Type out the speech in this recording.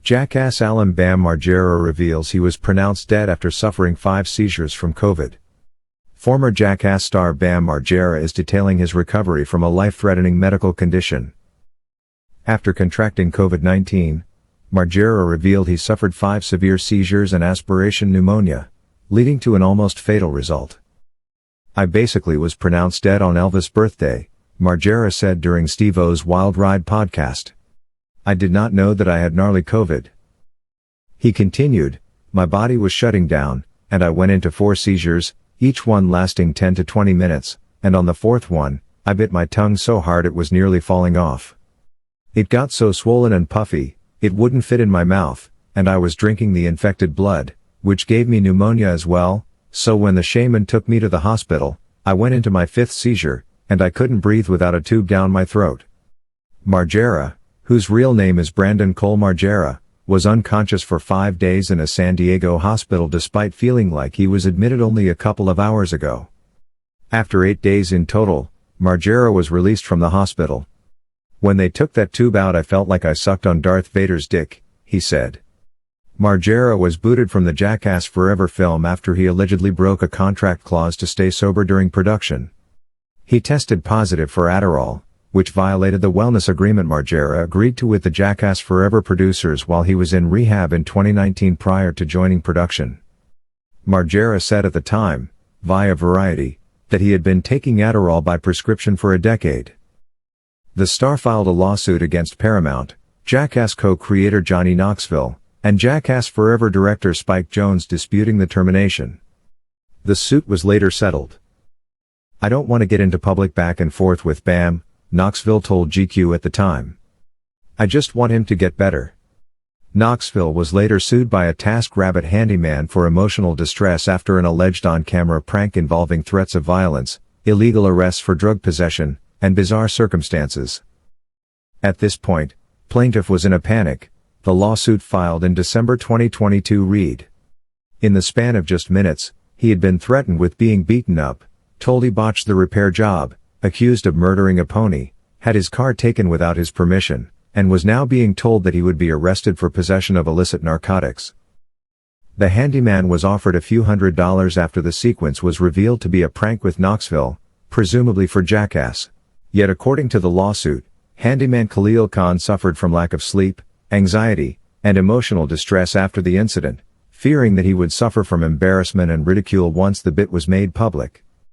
Jackass Alum Bam Margera reveals he was pronounced dead after suffering 5 seizures from COVID. Former Jackass star Bam Margera is detailing his recovery from a life-threatening medical condition. After contracting COVID-19, Margera revealed he suffered 5 severe seizures and aspiration pneumonia, leading to an almost fatal result. "I basically was pronounced dead on Elvis' birthday," Margera said during Steve-O's Wild Ride podcast. "I did not know that I had gnarly COVID." He continued, "My body was shutting down, and I went into 4 seizures, each one lasting 10 to 20 minutes, and on the 4th one, I bit my tongue so hard it was nearly falling off. It got so swollen and puffy, it wouldn't fit in my mouth, and I was drinking the infected blood, which gave me pneumonia as well, so when the shaman took me to the hospital, I went into my 5th seizure, and I couldn't breathe without a tube down my throat." Margera, whose real name is Brandon Cole Margera, was unconscious for 5 days in a San Diego hospital despite feeling like he was admitted only a couple of hours ago. After 8 days in total, Margera was released from the hospital. "When they took that tube out, I felt like I sucked on Darth Vader's dick," he said. Margera was booted from the Jackass Forever film after he allegedly broke a contract clause to stay sober during production. He tested positive for Adderall, which violated the wellness agreement Margera agreed to with the Jackass Forever producers while he was in rehab in 2019 prior to joining production. Margera said at the time, via Variety, that he had been taking Adderall by prescription for a decade. The star filed a lawsuit against Paramount, Jackass co-creator Johnny Knoxville, and Jackass Forever director Spike Jonze disputing the termination. The suit was later settled. "I don't want to get into public back and forth with Bam," Knoxville told GQ at the time. "I just want him to get better." Knoxville was later sued by a TaskRabbit handyman for emotional distress after an alleged on-camera prank involving threats of violence, illegal arrests for drug possession, and bizarre circumstances. At this point, plaintiff was in a panic. The lawsuit filed in December 2022 read, "In the span of just minutes, he had been threatened with being beaten up, told he botched the repair job, accused of murdering a pony, had his car taken without his permission, and was now being told that he would be arrested for possession of illicit narcotics." The handyman was offered a few $100s after the sequence was revealed to be a prank with Knoxville, presumably for Jackass. Yet according to the lawsuit, handyman Khalil Khan suffered from lack of sleep, anxiety, and emotional distress after the incident, fearing that he would suffer from embarrassment and ridicule once the bit was made public.